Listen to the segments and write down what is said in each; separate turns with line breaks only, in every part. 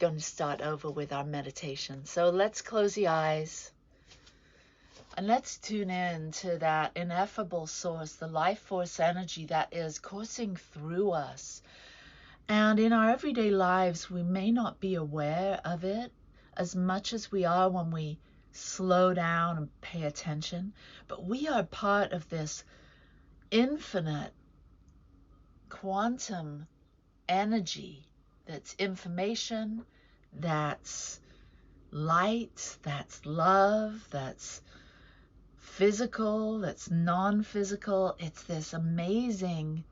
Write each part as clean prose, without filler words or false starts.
going to start over with our meditation. So let's close the eyes and let's tune in to that ineffable source, the life force energy that is coursing through us. And in our everyday lives, we may not be aware of it as much as we are when we slow down and pay attention, but we are part of this infinite quantum energy that's information, that's light, that's love, that's physical, that's non-physical. It's this amazing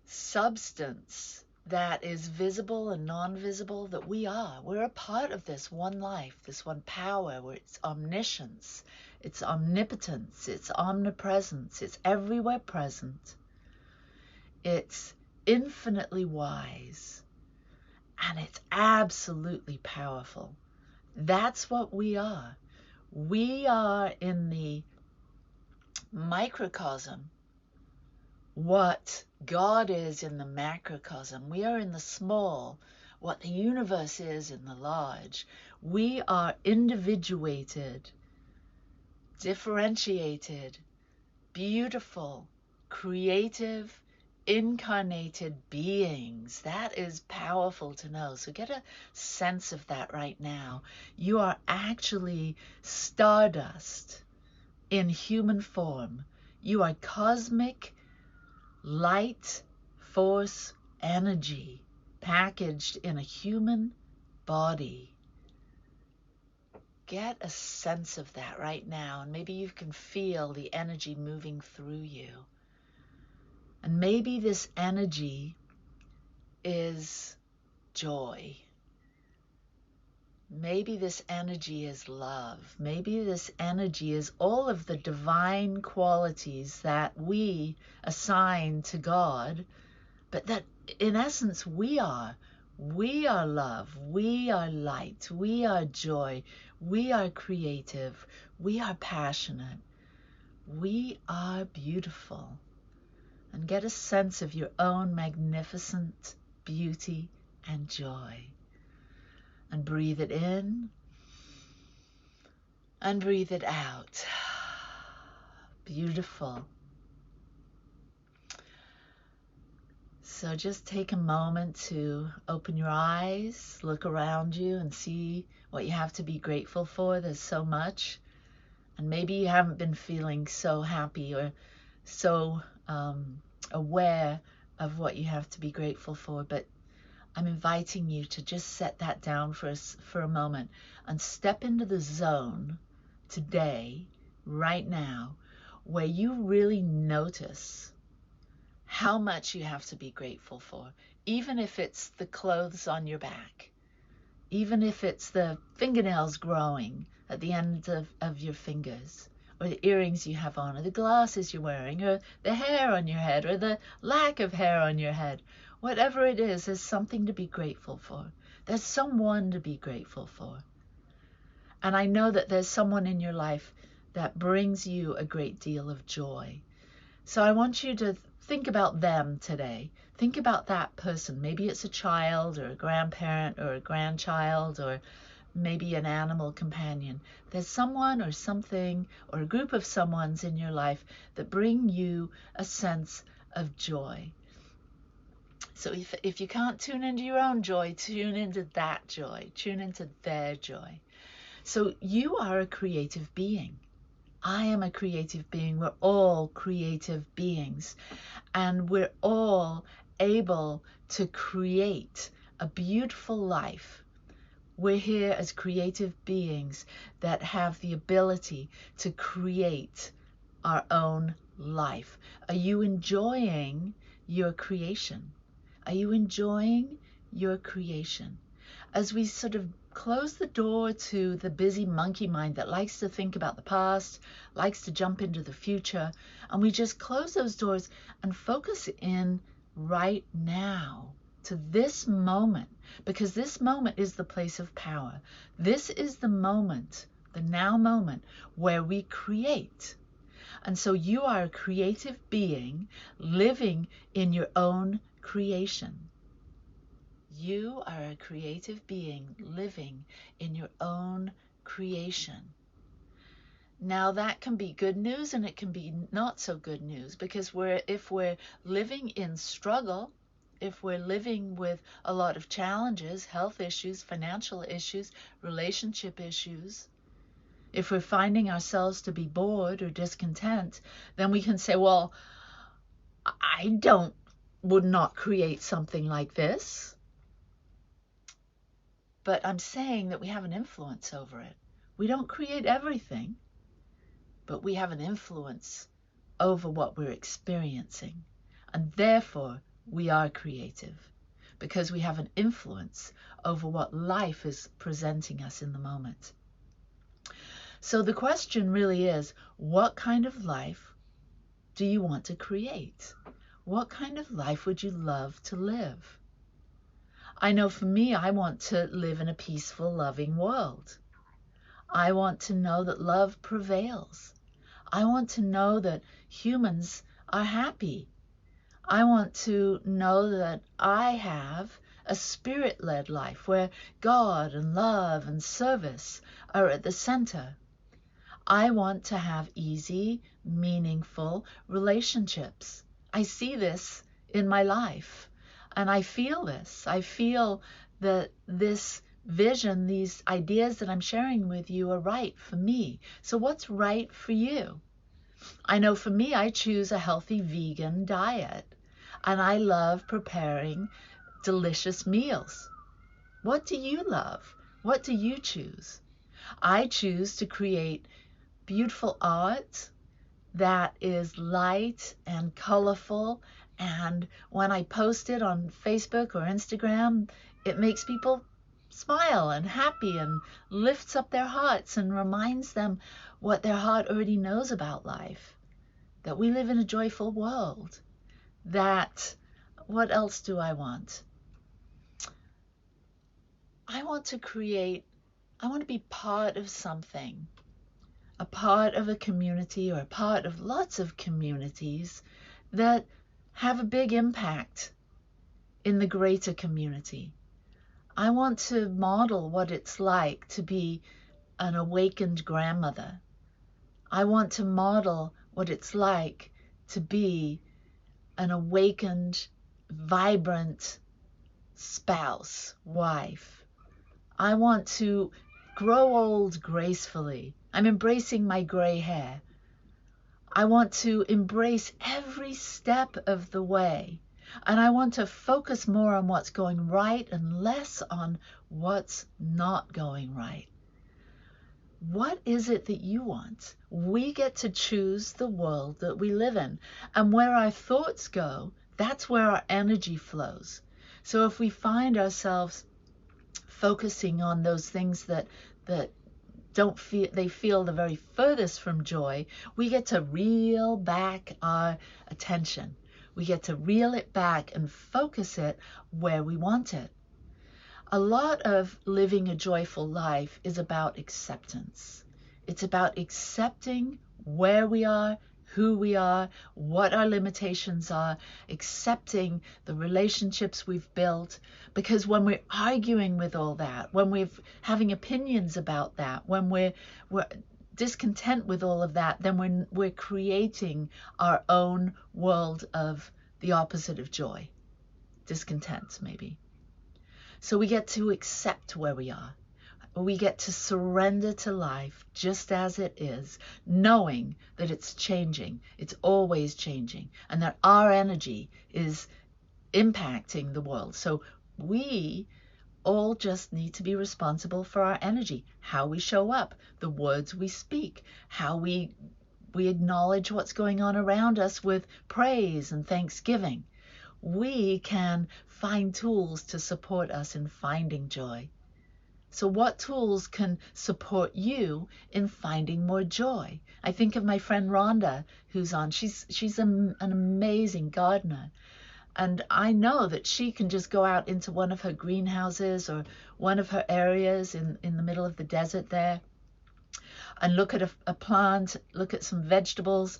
substance that is visible and non-visible that we are. We're a part of this one life, this one power, where it's omniscience, it's omnipotence, it's omnipresence, it's everywhere present. It's infinitely wise, and it's absolutely powerful. That's what we are. We are in the microcosm what God is in the macrocosm. We are in the small, what the universe is in the large. We are individuated, differentiated, beautiful, creative, incarnated beings. That is powerful to know. So get a sense of that right now. You are actually stardust in human form. You are cosmic light force energy packaged in a human body. Get a sense of that right now, and maybe you can feel the energy moving through you. And maybe this energy is joy. Maybe this energy is love. Maybe this energy is all of the divine qualities that we assign to God, but that in essence we are. We are love. We are light. We are joy. We are creative. We are passionate. We are beautiful. And get a sense of your own magnificent beauty and joy. And breathe it in and breathe it out. Beautiful. So just take a moment to open your eyes, look around you and see what you have to be grateful for. There's so much. And maybe you haven't been feeling so happy or so aware of what you have to be grateful for, but I'm inviting you to just set that down for a moment and step into the zone today, right now, where you really notice how much you have to be grateful for, even if it's the clothes on your back, even if it's the fingernails growing at the end of your fingers, or the earrings you have on, or the glasses you're wearing, or the hair on your head, or the lack of hair on your head. Whatever it is, there's something to be grateful for. There's someone to be grateful for. And I know that there's someone in your life that brings you a great deal of joy. So I want you to think about them today. Think about that person. Maybe it's a child or a grandparent or a grandchild or maybe an animal companion. There's someone or something or a group of someones in your life that bring you a sense of joy. So if you can't tune into your own joy, tune into that joy. Tune into their joy. So you are a creative being. I am a creative being. We're all creative beings. And we're all able to create a beautiful life. We're here as creative beings that have the ability to create our own life. Are you enjoying your creation? Are you enjoying your creation? As we sort of close the door to the busy monkey mind that likes to think about the past, likes to jump into the future, and we just close those doors and focus in right now to this moment, because this moment is the place of power. This is the moment, the now moment, where we create. And so you are a creative being living in your own creation. You are a creative being living in your own creation. Now that can be good news and it can be not so good news, because if we're living in struggle, if we're living with a lot of challenges, health issues, financial issues, relationship issues, if we're finding ourselves to be bored or discontent, then we can say, well, I would not create something like this. But I'm saying that we have an influence over it. We don't create everything, but we have an influence over what we're experiencing. And therefore, we are creative, because we have an influence over what life is presenting us in the moment. So the question really is, what kind of life do you want to create? What kind of life would you love to live? I know for me, I want to live in a peaceful, loving world. I want to know that love prevails. I want to know that humans are happy. I want to know that I have a spirit-led life where God and love and service are at the center. I want to have easy, meaningful relationships. I see this in my life, and I feel this. I feel that this vision, these ideas that I'm sharing with you are right for me. So what's right for you? I know for me, I choose a healthy vegan diet, and I love preparing delicious meals. What do you love? What do you choose? I choose to create beautiful art that is light and colorful, and when I post it on Facebook or Instagram, it makes people smile and happy and lifts up their hearts and reminds them what their heart already knows about life, that we live in a joyful world. That, what else do I want? I want to be part of something, a part of a community or a part of lots of communities that have a big impact in the greater community. I want to model what it's like to be an awakened grandmother. I want to model what it's like to be an awakened, vibrant spouse, wife. I want to grow old gracefully. I'm embracing my gray hair. I want to embrace every step of the way. And I want to focus more on what's going right and less on what's not going right. What is it that you want? We get to choose the world that we live in. And where our thoughts go, that's where our energy flows. So if we find ourselves focusing on those things that feel the very furthest from joy, we get to reel back our attention. We get to reel it back and focus it where we want it. A lot of living a joyful life is about acceptance. It's about accepting where we are, who we are, what our limitations are, accepting the relationships we've built. Because when we're arguing with all that, when we're having opinions about that, when we're discontent with all of that, then we're creating our own world of the opposite of joy, discontent maybe. So we get to accept where we are. We get to surrender to life just as it is, knowing that it's changing. It's always changing, and that our energy is impacting the world. So we all just need to be responsible for our energy, how we show up, the words we speak, how we acknowledge what's going on around us with praise and thanksgiving. We can find tools to support us in finding joy. So what tools can support you in finding more joy? I think of my friend Rhonda, who's on. She's an amazing gardener. And I know that she can just go out into one of her greenhouses or one of her areas in the middle of the desert there and look at a plant, look at some vegetables,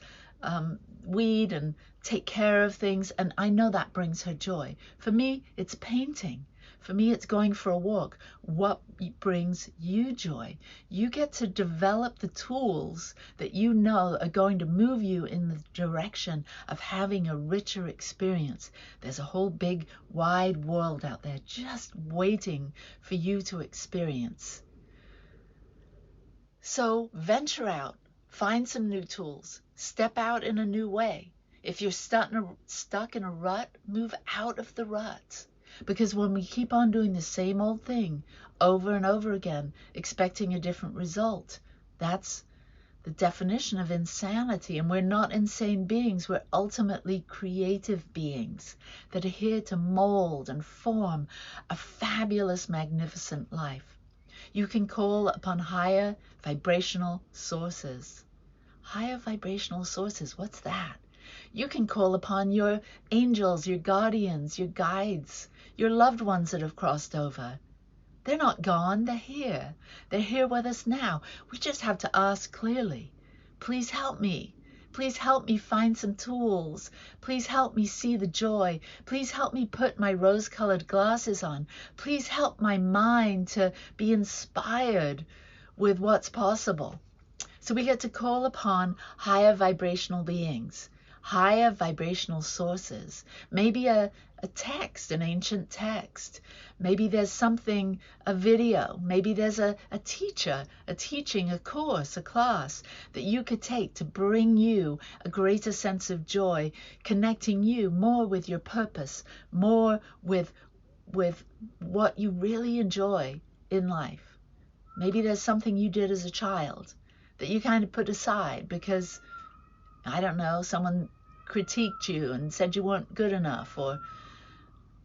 weed and take care of things. And I know that brings her joy. For me, it's painting. For me, it's going for a walk. What brings you joy? You get to develop the tools that you know are going to move you in the direction of having a richer experience. There's a whole big wide world out there just waiting for you to experience. So venture out, find some new tools, step out in a new way. If you're stuck in a rut, move out of the rut. Because when we keep on doing the same old thing over and over again, expecting a different result, that's the definition of insanity. And we're not insane beings. We're ultimately creative beings that are here to mold and form a fabulous, magnificent life. You can call upon higher vibrational sources. Higher vibrational sources, what's that? You can call upon your angels, your guardians, your guides, your loved ones that have crossed over. They're not gone, they're here. They're here with us now. We just have to ask clearly, please help me. Please help me find some tools. Please help me see the joy. Please help me put my rose-colored glasses on. Please help my mind to be inspired with what's possible. So we get to call upon higher vibrational beings, higher vibrational sources, maybe a text, an ancient text. Maybe there's something, a video, maybe there's a teacher, a teaching, a course, a class that you could take to bring you a greater sense of joy, connecting you more with your purpose, more with what you really enjoy in life. Maybe there's something you did as a child that you kind of put aside because, I don't know, someone critiqued you and said you weren't good enough, or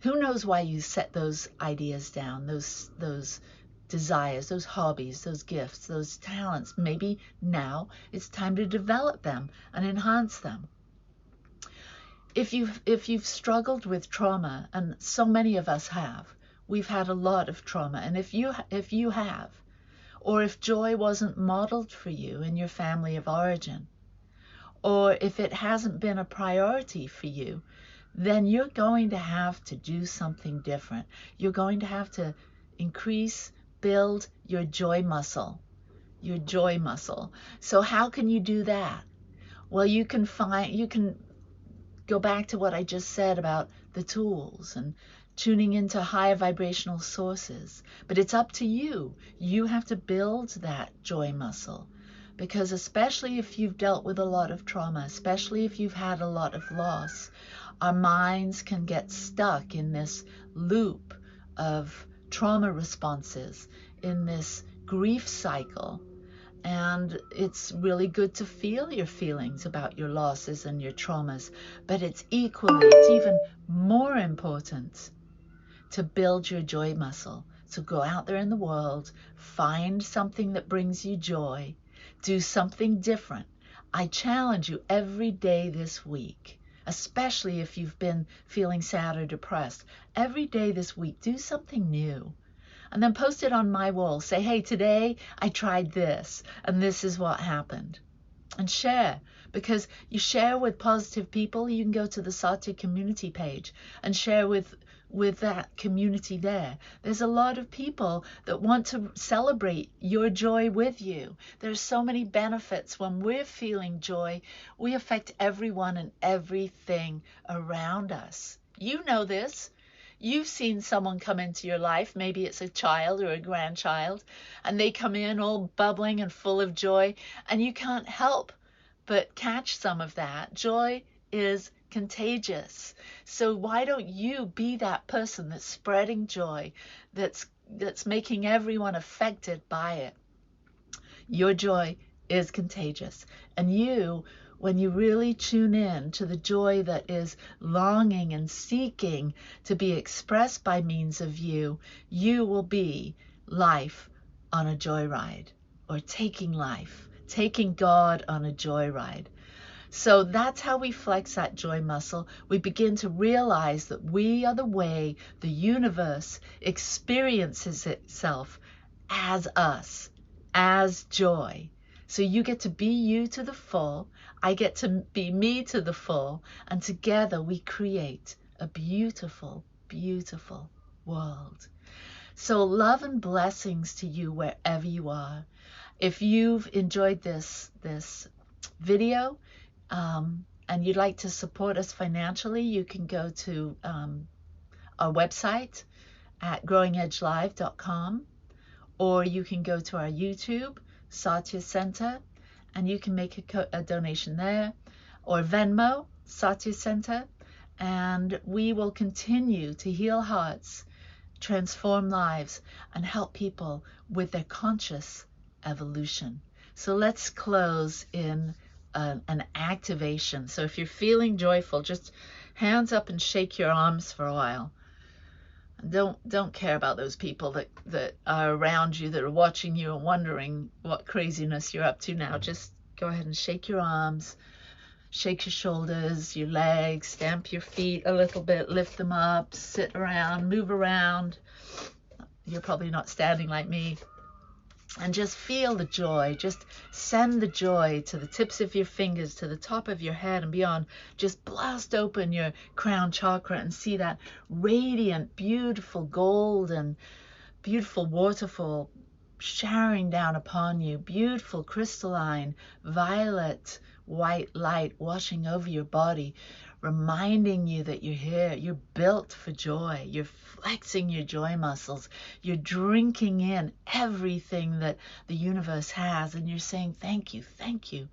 who knows why you set those ideas down, those desires, those hobbies, those gifts, those talents. Maybe now it's time to develop them and enhance them. If you've struggled with trauma, and so many of us have, we've had a lot of trauma, and if you have, or if joy wasn't modeled for you in your family of origin, or if it hasn't been a priority for you, then you're going to have to do something different. You're going to have to increase, build your joy muscle, your joy muscle. So how can you do that? Well, you can go back to what I just said about the tools and tuning into higher vibrational sources. But it's up to you. You have to build that joy muscle. Because especially if you've dealt with a lot of trauma, especially if you've had a lot of loss, our minds can get stuck in this loop of trauma responses, in this grief cycle. And it's really good to feel your feelings about your losses and your traumas, but it's even more important to build your joy muscle. So go out there in the world, find something that brings you joy, do something different. I challenge you every day this week, especially if you've been feeling sad or depressed. Every day this week, do something new. And then post it on my wall. Say, hey, today I tried this, and this is what happened. And share. Because you share with positive people, you can go to the Satya community page and share with that community there. There's a lot of people that want to celebrate your joy with you. There's so many benefits. When we're feeling joy, we affect everyone and everything around us. You know this. You've seen someone come into your life, maybe it's a child or a grandchild, and they come in all bubbling and full of joy, and you can't help but catch some of that. Joy is contagious. So why don't you be that person that's spreading joy, that's making everyone affected by it? Your joy is contagious. And you, when you really tune in to the joy that is longing and seeking to be expressed by means of you, you will be life on a joyride, or taking God on a joyride. So that's how we flex that joy muscle. We begin to realize that we are the way the universe experiences itself as us, as joy. So you get to be you to the full. I get to be me to the full. And together we create a beautiful, beautiful world. So love and blessings to you wherever you are. If you've enjoyed this video and you'd like to support us financially, you can go to our website at growingedgelive.com, or you can go to our YouTube, Satya Center, and you can make a donation there, or Venmo, Satya Center, and we will continue to heal hearts, transform lives, and help people with their conscious evolution. So let's close in an activation. So if you're feeling joyful, just hands up and shake your arms for a while. Don't care about those people that are around you, that are watching you and wondering what craziness you're up to now. Just go ahead and shake your arms, shake your shoulders, your legs, stamp your feet a little bit, lift them up, sit around, move around. You're probably not standing like me. And just feel the joy. Just send the joy to the tips of your fingers, to the top of your head and beyond. Just blast open your crown chakra and see that radiant, beautiful gold and beautiful waterfall showering down upon you. Beautiful crystalline violet white light washing over your body, reminding you that you're here. You're built for joy. You're flexing your joy muscles. You're drinking in everything that the universe has, and you're saying, thank you, thank you,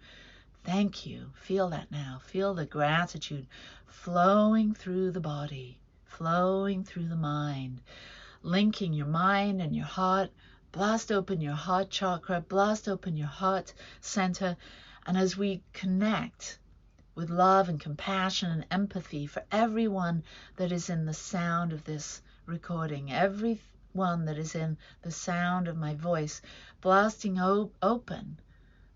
thank you. Feel that now. Feel the gratitude flowing through the body, flowing through the mind, linking your mind and your heart. Blast open your heart chakra, blast open your heart center, and as we connect with love and compassion and empathy for everyone that is in the sound of this recording, everyone that is in the sound of my voice, blasting open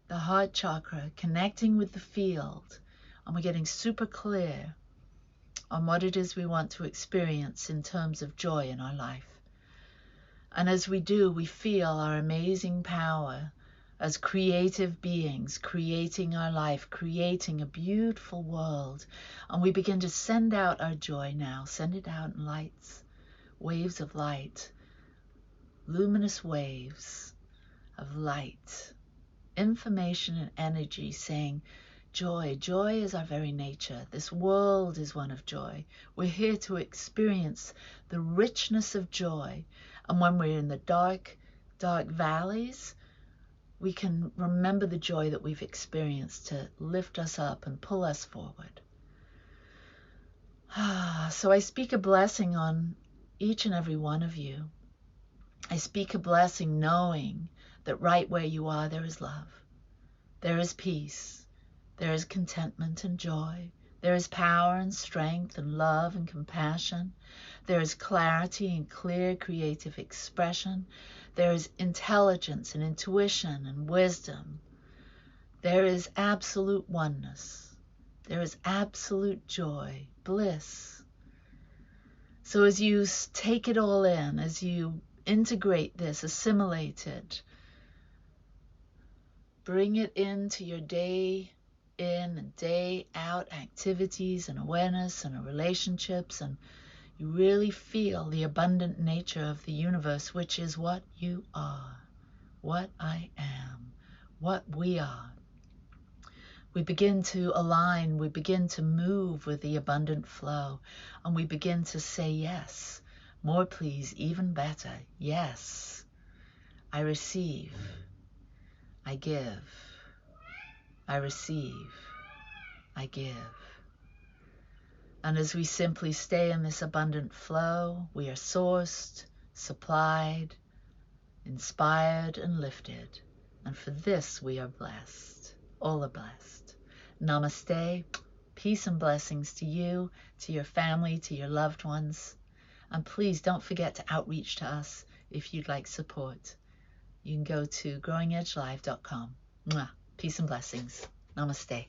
the heart chakra, connecting with the field, and we're getting super clear on what it is we want to experience in terms of joy in our life. And as we do, we feel our amazing power as creative beings, creating our life, creating a beautiful world. And we begin to send out our joy now, send it out in lights, waves of light, luminous waves of light, information and energy saying, joy, joy is our very nature. This world is one of joy. We're here to experience the richness of joy. And when we're in the dark, dark valleys, we can remember the joy that we've experienced to lift us up and pull us forward. So I speak a blessing on each and every one of you. I speak a blessing knowing that right where you are, there is love. There is peace. There is contentment and joy. There is power and strength and love and compassion. There is clarity and clear creative expression. There is intelligence and intuition and wisdom. There is absolute oneness. There is absolute joy, bliss. So as you take it all in, as you integrate this, assimilate it, bring it into your day in and day out activities and awareness and relationships, and you really feel the abundant nature of the universe, which is what you are, what I am, what we are. We begin to align, we begin to move with the abundant flow, and we begin to say yes, more please, even better, yes, I receive, I give, I receive, I give. And as we simply stay in this abundant flow, we are sourced, supplied, inspired, and lifted. And for this, we are blessed. All are blessed. Namaste. Peace and blessings to you, to your family, to your loved ones. And please don't forget to outreach to us if you'd like support. You can go to growingedgelive.com. Peace and blessings. Namaste.